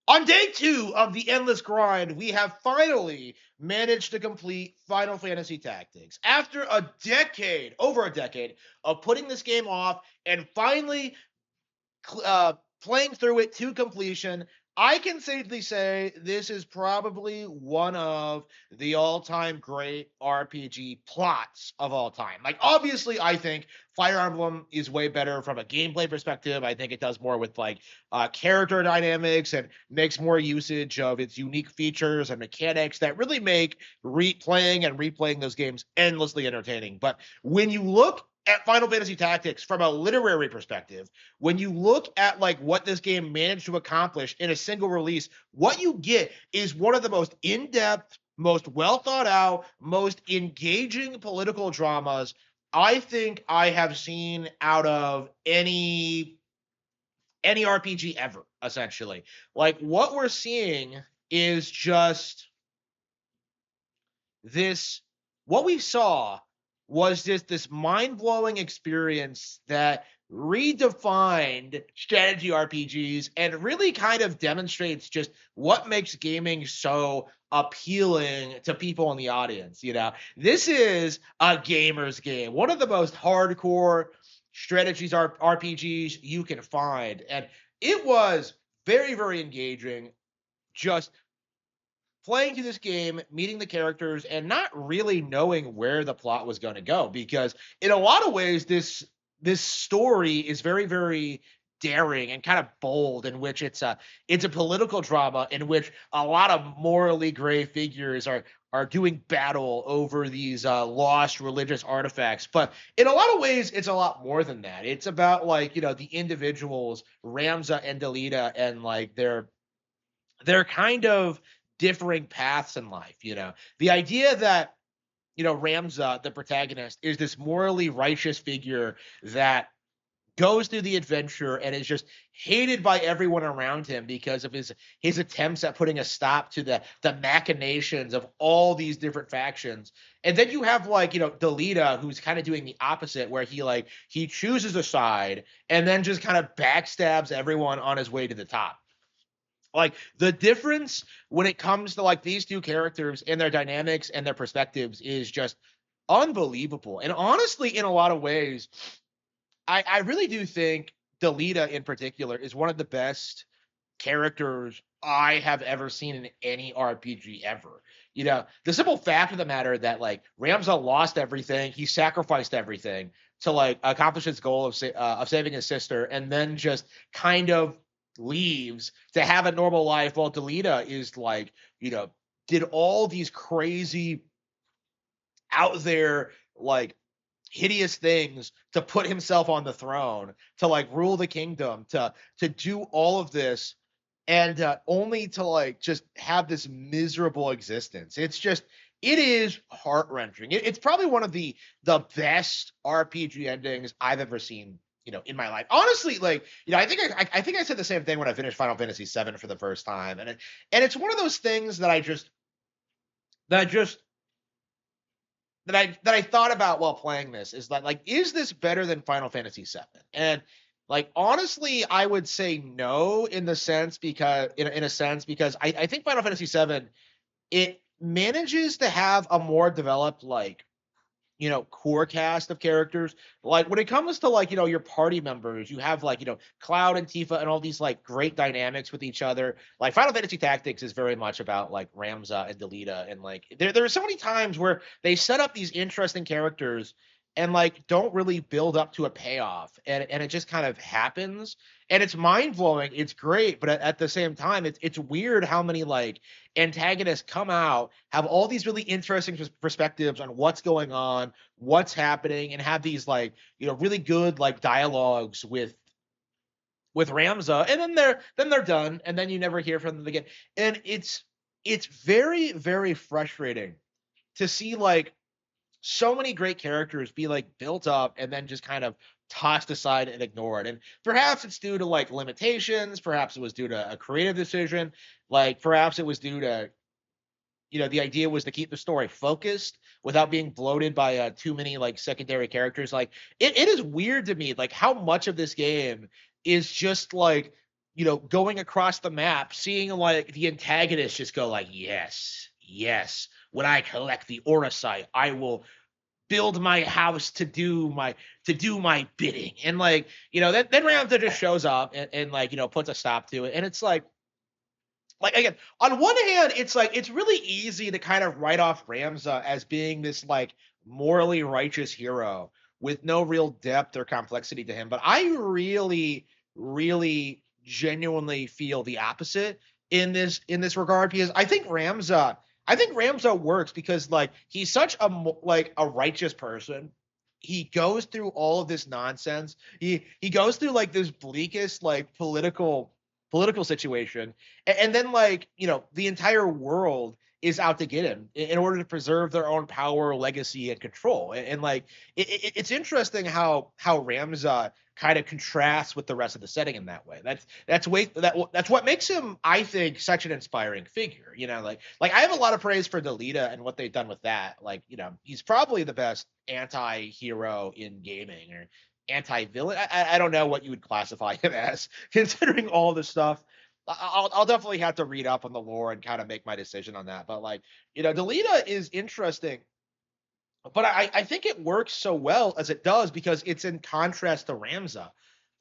On day 2 of the endless grind, we have finally managed to complete Final Fantasy Tactics. After over a decade of putting this game off and finally playing through it to completion, I can safely say this is probably one of the all-time great RPG plots of all time. Like, obviously, I think Fire Emblem is way better from a gameplay perspective. I think it does more with like character dynamics and makes more usage of its unique features and mechanics that really make replaying those games endlessly entertaining. But when you look at Final Fantasy Tactics from a literary perspective, when you look at like what this game managed to accomplish in a single release, what you get is one of the most in-depth, most well thought out, most engaging political dramas I think I have seen out of any RPG ever, essentially. Like, what we're seeing is just this what we saw was just this mind-blowing experience that redefined strategy RPGs and really kind of demonstrates just what makes gaming so appealing to people in the audience. This is a gamer's game, one of the most hardcore strategies RPGs you can find, and it was very, very engaging. Just playing through this game, meeting the characters, and not really knowing where the plot was going to go. Because in a lot of ways, this story is very, very daring and kind of bold. In which it's a political drama in which a lot of morally gray figures are doing battle over these lost religious artifacts. But in a lot of ways, it's a lot more than that. It's about like the individuals, Ramza and Delita, and like their kind of differing paths in life. The idea that Ramza, the protagonist, is this morally righteous figure that goes through the adventure and is just hated by everyone around him because of his attempts at putting a stop to the machinations of all these different factions. And then you have like Delita, who's kind of doing the opposite, where he chooses a side and then just kind of backstabs everyone on his way to the top. Like, the difference when it comes to like these two characters and their dynamics and their perspectives is just unbelievable. And honestly, in a lot of ways, I really do think Delita in particular is one of the best characters I have ever seen in any RPG ever. The simple fact of the matter that like Ramza lost everything, he sacrificed everything to like accomplish his goal of saving his sister, and then just kind of leaves to have a normal life, while Delita is like, did all these crazy out there like hideous things to put himself on the throne, to like rule the kingdom, to do all of this, and only to like just have this miserable existence. It is heart-wrenching. It's probably one of the best RPG endings I've ever seen, in my life. Honestly, like, I think I said the same thing when I finished Final Fantasy VII for the first time, and it's one of those things that I just that I thought about while playing this, is that like, is this better than Final Fantasy VII? And like, honestly, I would say no, in the sense because in a sense, because I think Final Fantasy VII, it manages to have a more developed like core cast of characters. Like, when it comes to like your party members, you have like Cloud and Tifa and all these like great dynamics with each other. Like, Final Fantasy Tactics is very much about like Ramza and Delita, and like there are so many times where they set up these interesting characters and like don't really build up to a payoff, and it just kind of happens, and it's mind-blowing, it's great, but at the same time, it's weird how many like antagonists come out, have all these really interesting perspectives on what's going on, what's happening, and have these like really good like dialogues with Ramza, and then they're done, and then you never hear from them again. And it's very, very frustrating to see like so many great characters be like built up and then just kind of tossed aside and ignored. And perhaps it's due to like limitations, perhaps it was due to a creative decision, like perhaps it was due to the idea was to keep the story focused without being bloated by too many like secondary characters. Like, it is weird to me like how much of this game is just like going across the map, seeing like the antagonist just go like, yes, yes. When I collect the Orosite, I will build my house to do my bidding. And like, then Ramtha just shows up and like, puts a stop to it. And it's like again, on one hand, it's like it's really easy to kind of write off Ramza as being this like morally righteous hero with no real depth or complexity to him. But I really, really genuinely feel the opposite in this regard, because I think Ramza works because like he's such like a righteous person. He goes through all of this nonsense. He goes through like this bleakest like political situation, and then like the entire world is out to get him in order to preserve their own power, legacy, and control. And like it's interesting how Ramza kind of contrasts with the rest of the setting in that way. That's what makes him, I think, such an inspiring figure. Like I have a lot of praise for Delita and what they've done with that. Like he's probably the best anti-hero in gaming, or anti-villain. I don't know what you would classify him as, considering all the stuff. I'll definitely have to read up on the lore and kind of make my decision on that. But like, Delita is interesting, but I think it works so well as it does because it's in contrast to Ramza.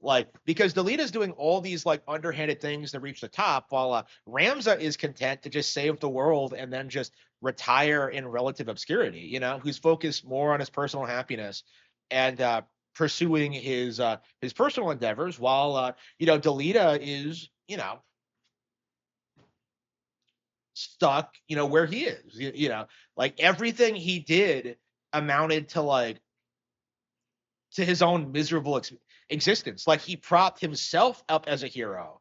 Like, because Delita's doing all these like underhanded things to reach the top, while Ramza is content to just save the world and then just retire in relative obscurity. Who's focused more on his personal happiness and pursuing his personal endeavors, while Delita is stuck where he is. Like everything he did amounted to like to his own miserable existence. Like he propped himself up as a hero,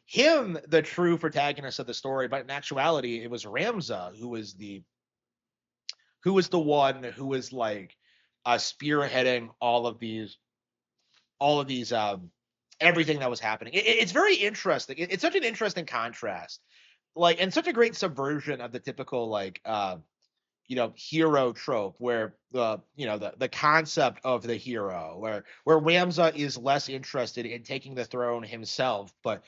him the true protagonist of the story, but in actuality it was Ramza who was the one who was like spearheading all of these everything that was happening. It's very interesting. It's such an interesting contrast, like, and such a great subversion of the typical like hero trope, where the concept of the hero, where Ramza is less interested in taking the throne himself, but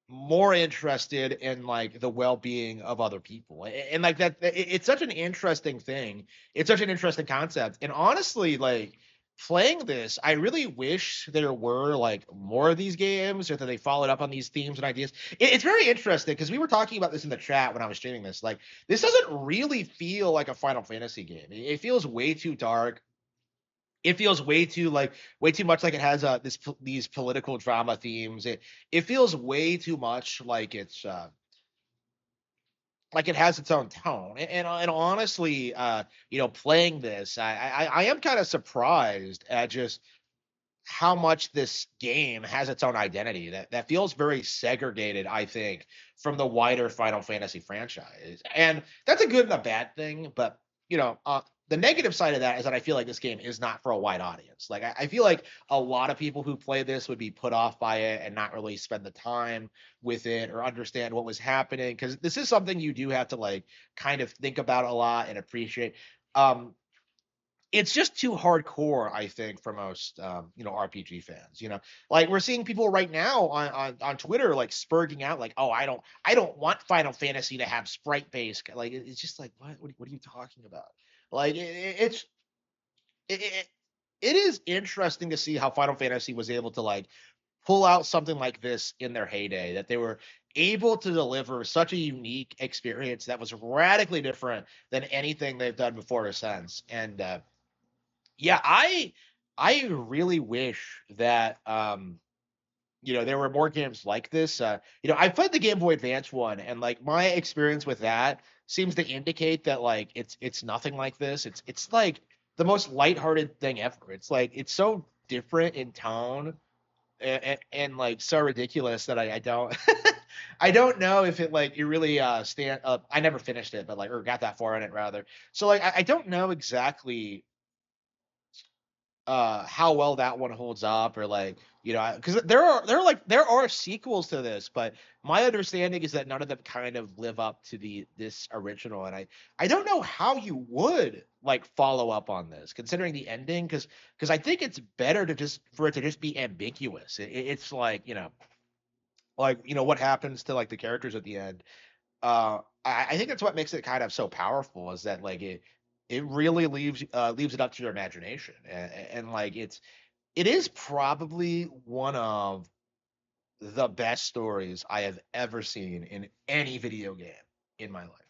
more interested in like the well-being of other people. And like that, it's such an interesting thing. It's such an interesting concept. And honestly, like, playing this, I really wish there were like more of these games, or that they followed up on these themes and ideas. It's very interesting because we were talking about this in the chat when I was streaming this. Like, this doesn't really feel like a Final Fantasy game. It feels way too dark. It feels way too much like it has these political drama themes. It feels way too much like it has its own tone. And honestly, playing this, I am kind of surprised at just how much this game has its own identity that feels very segregated, I think, from the wider Final Fantasy franchise. And that's a good and a bad thing, but the negative side of that is that I feel like this game is not for a wide audience. Like, I feel like a lot of people who play this would be put off by it and not really spend the time with it or understand what was happening, because this is something you do have to like kind of think about a lot and appreciate. Um, it's just too hardcore, I think, for most RPG fans. Like, we're seeing people right now on Twitter like spurging out like, oh, I don't want Final Fantasy to have sprite based. Like, it's just like, what are you talking about? Like, it, it is interesting to see how Final Fantasy was able to like pull out something like this in their heyday, that they were able to deliver such a unique experience that was radically different than anything they've done before or since. And yeah, I really wish that there were more games like this. I played the Game Boy Advance one, and like my experience with that seems to indicate that like it's nothing like this. It's like the most lighthearted thing ever. It's like it's so different in tone, and like so ridiculous that I don't I don't know if it really stand up. I never finished it, but like, or got that far in it rather. So like I don't know exactly how well that one holds up, or like, because there are sequels to this, but my understanding is that none of them kind of live up to this original. And I don't know how you would like follow up on this, considering the ending, because I think it's better to just for it to just be ambiguous. It's like, like what happens to like the characters at the end. I think that's what makes it kind of so powerful is that like it really leaves it up to your imagination, and like it is probably one of the best stories I have ever seen in any video game in my life.